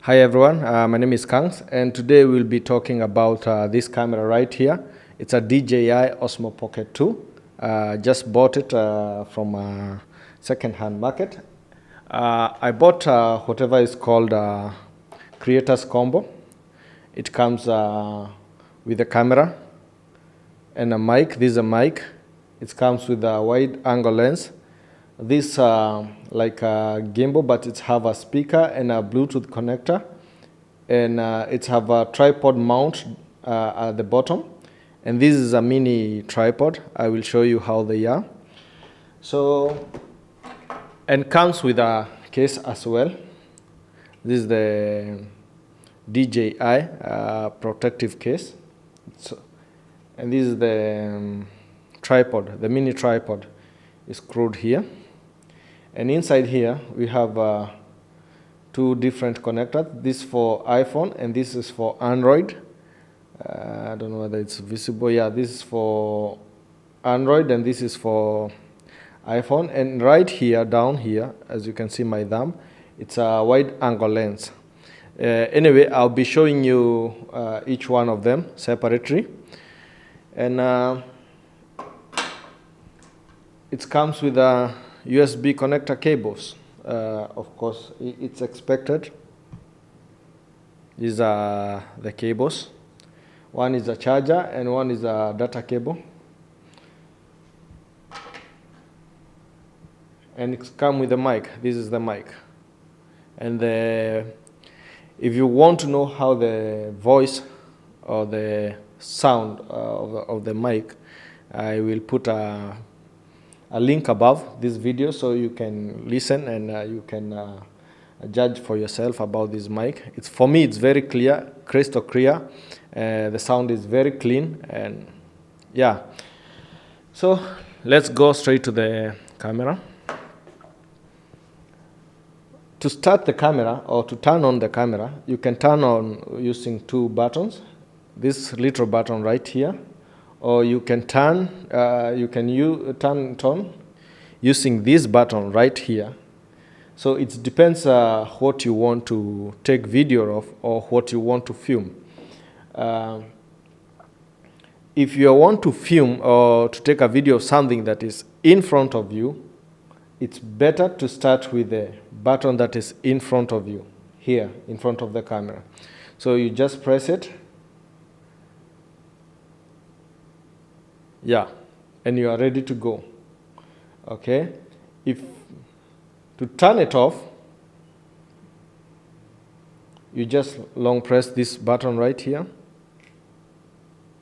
Hi everyone, my name is Kangs, and today we'll be talking about this camera right here. It's a DJI Osmo Pocket 2. Just bought it from a second-hand market. I bought whatever is called Creators Combo. It comes with a camera and a mic. This is a mic. It comes with a wide angle lens. This like a gimbal, but it have a speaker and a Bluetooth connector, and it have a tripod mount at the bottom. And this is a mini tripod. I will show you how they are. So, and comes with a case as well. This is the DJI protective case. So, and this is the tripod, the mini tripod is screwed here. And inside here we have two different connectors. This for iPhone and this is for Android. I don't know whether it's visible. Yeah, this is for Android and this is for iPhone. And right here, down here, as you can see my thumb, it's a wide angle lens. Anyway, I'll be showing you each one of them separately. And it comes with a USB connector cables. Of course, it's expected. These are the cables. One is a charger and one is a data cable. And it's come with a mic. This is the mic. And if you want to know how the voice or the sound of the mic, I will put a link above this video so you can listen and you can judge for yourself about this mic. For me it's very clear, crystal clear. The sound is very clean, and yeah. So let's go straight to the camera. To start the camera or to turn on the camera, you can turn on using two buttons. This little button right here, or you can turn turn it on using this button right here. So it depends what you want to take video of or what you want to film. If you want to film or to take a video of something that is in front of you, it's better to start with the button that is in front of you, here in front of the camera. So you just press it. Yeah, and you are ready to go. Okay, to turn it off, you just long press this button right here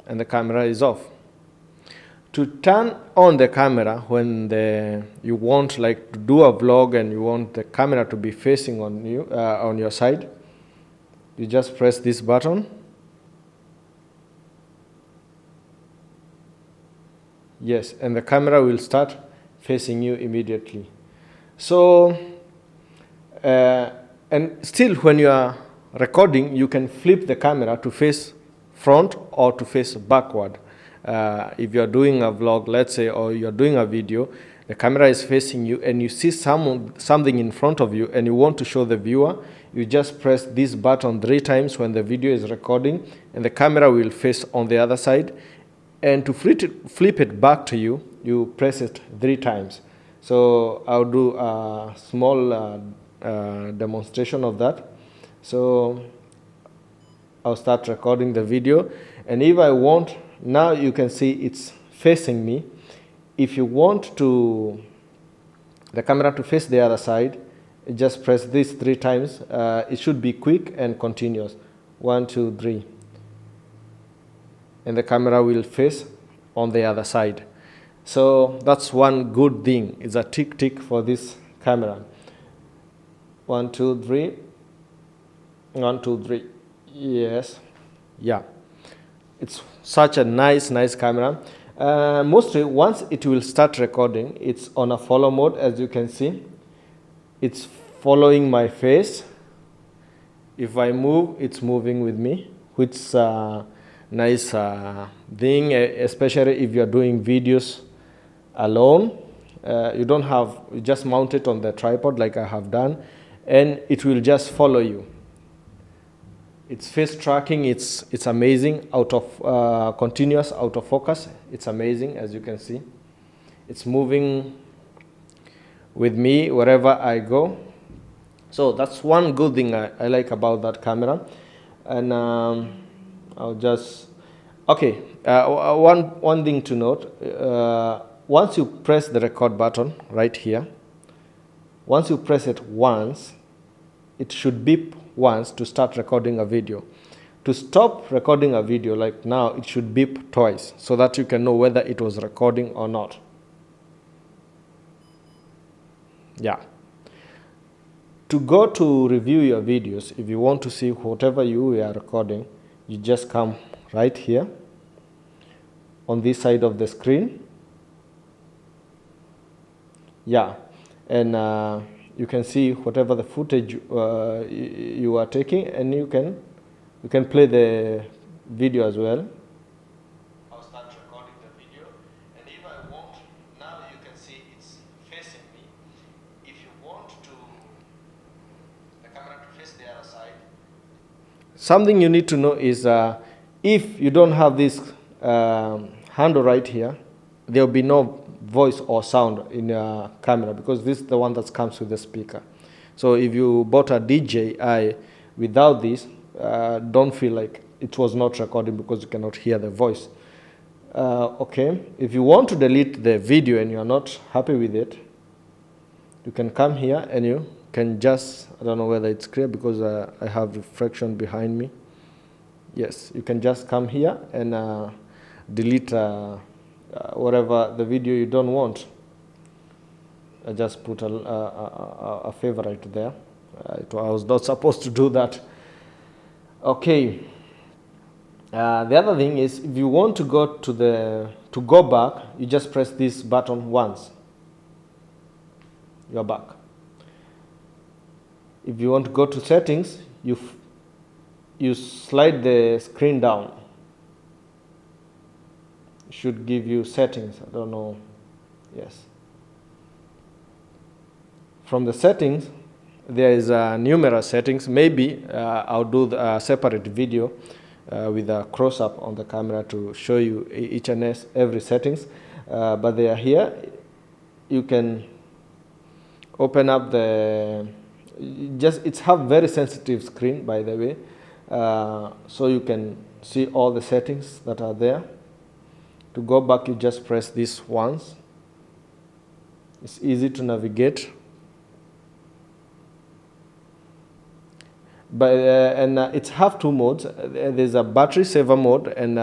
and the camera is off. To turn on the camera when you want like to do a vlog and you want the camera to be facing on you on your side, you just press this button. Yes, and the camera will start facing you immediately. So, and still when you are recording, you can flip the camera to face front or to face backward. If you are doing a vlog, let's say, or you are doing a video, the camera is facing you and you see something in front of you and you want to show the viewer, you just press this button 3 times when the video is recording and the camera will face on the other side. And to flip it back to you, you press it 3 times. So I'll do a small demonstration of that. So I'll start recording the video. And if I want, now you can see it's facing me. If you want the camera to face the other side, just press this 3 times. It should be quick and continuous. 1, 2, 3. And the camera will face on the other side. So that's one good thing. It's a tick for this camera. 1, 2, 3. 1, 2, 3. Yes. Yeah. It's such a nice camera. Mostly once it will start recording, it's on a follow mode, as you can see. It's following my face. If I move, it's moving with me, which nice thing, especially if you're doing videos alone. You just mount it on the tripod like I have done, and it will just follow you. It's face tracking. It's amazing. Out of continuous autofocus. It's amazing, as you can see. It's moving with me wherever I go. So that's one good thing I like about that camera. And I'll just okay. One thing to note: once you press the record button right here, once you press it once, it should beep once to start recording a video. To stop recording a video, like now, it should beep twice so that you can know whether it was recording or not. Yeah. To go to review your videos, if you want to see whatever you are recording, you just come right here on this side of the screen. Yeah. And you can see whatever the footage you are taking, and you can play the video as well. I'll start recording the video, and if I want, now you can see it's facing me. If you want the camera to face the other side, something you need to know is if you don't have this handle right here, there will be no voice or sound in your camera, because this is the one that comes with the speaker. So if you bought a DJI without this, don't feel like it was not recording because you cannot hear the voice. Okay, if you want to delete the video and you are not happy with it, you can come here and you can just, I don't know whether it's clear because I have reflection behind me. Yes, you can just come here and delete whatever the video you don't want. I just put a favorite there. I was not supposed to do that. Okay. The other thing is, if you want to go back, you just press this button once. You're back. If you want to go to settings, you slide the screen down. It should give you settings. I don't know. Yes. From the settings, there is numerous settings. Maybe I'll do a separate video with a close-up on the camera to show you each and every settings. But they are here. You can open up it's have very sensitive screen, by the way, so you can see all the settings that are there. To go back, you just press this once. It's easy to navigate. But it's have two modes. There's a battery saver mode, and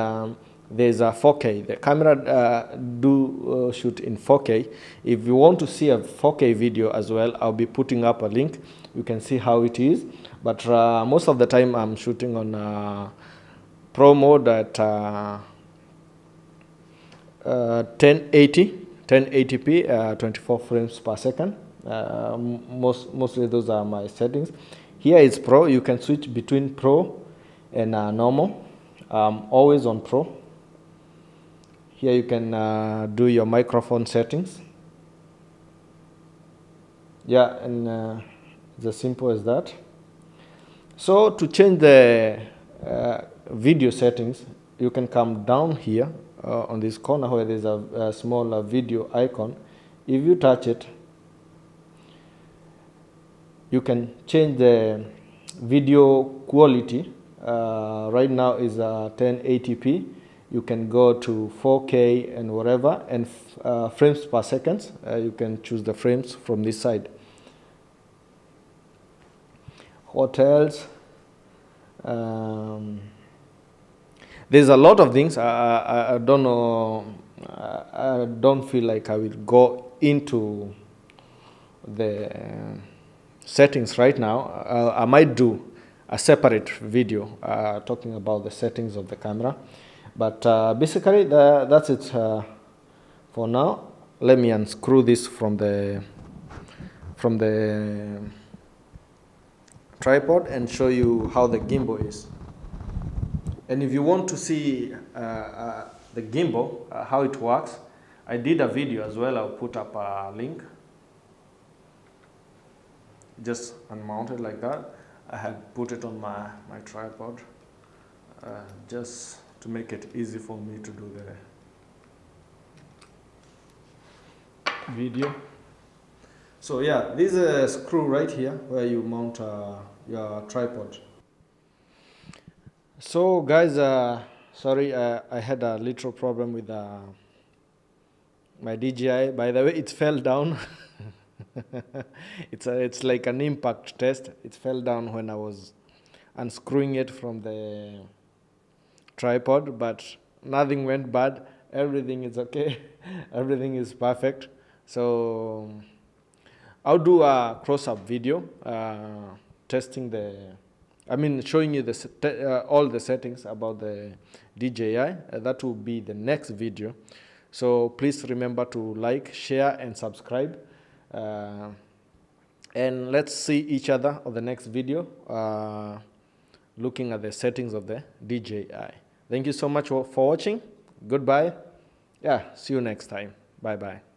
there's a 4K. The camera do shoot in 4K. If you want to see a 4K video as well, I'll be putting up a link. You can see how it is. But most of the time, I'm shooting on Pro mode at 1080p, 24 frames per second. Mostly those are my settings. Here is Pro. You can switch between Pro and normal. Always on Pro. Here you can do your microphone settings. Yeah, and it's as simple as that. So to change the video settings, you can come down here on this corner where there's a small video icon. If you touch it, you can change the video quality. Right now is 1080p. You can go to 4K and whatever, and frames per second. You can choose the frames from this side. Hotels. There's a lot of things. I don't know. I don't feel like I will go into the settings right now. I might do a separate video talking about the settings of the camera, but basically that's it for now. Let me unscrew this from the tripod and show you how the gimbal is. And if you want to see the gimbal, how it works, I did a video as well. I'll put up a link. Just unmount it like that, I had put it on my tripod just to make it easy for me to do the video. So yeah, this is a screw right here where you mount your tripod. So guys, sorry, I had a little problem with my DJI. By the way, it fell down. It's like an impact test. It fell down when I was unscrewing it from the tripod, but nothing went bad. Everything is okay. Everything is perfect. So I'll do a close-up video testing showing you all the settings about the DJI. That will be the next video. So please remember to like, share, and subscribe. And let's see each other on the next video, looking at the settings of the DJI. Thank you so much for watching. Goodbye. Yeah, see you next time. Bye-bye.